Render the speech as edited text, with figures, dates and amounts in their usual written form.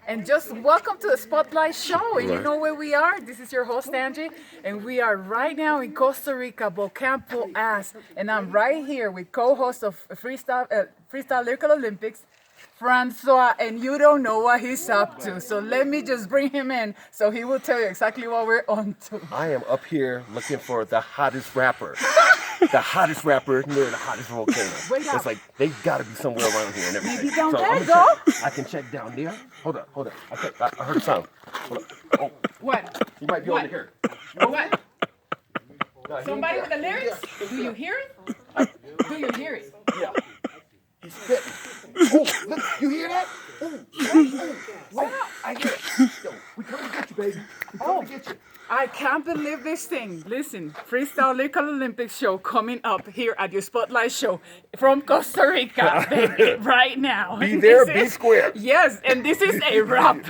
And just welcome to the Spotlight Show. And you know where we are? This is your host, Angie. And we are right now in Costa Rica, Volcano. And I'm right here with co-host of Freestyle Lyrical Olympics, Francois. And you don't know what he's up to. So let me just bring him in so he will tell you exactly what we're on to. I am up here looking for the hottest rapper. The hottest rapper near the hottest volcano. It's like they've got to be somewhere around here and everything. Maybe down so there, go. I can check down there. Hold up. I heard a sound. Hold up. Oh, What? he might be over here. What? No, he Somebody ain't with the there. lyrics? Do you hear it? Do you hear it? Yeah. He's spitting. Oh, look, you hear that? Oh, I hear it. Yo, we coming to get you, baby. We coming to get you. I can't believe this thing. Listen, Freestyle Lyrical Olympics show coming up here at your Spotlight Show from Costa Rica baby, right now. Be there, This be is- square. Yes, and this is a wrap.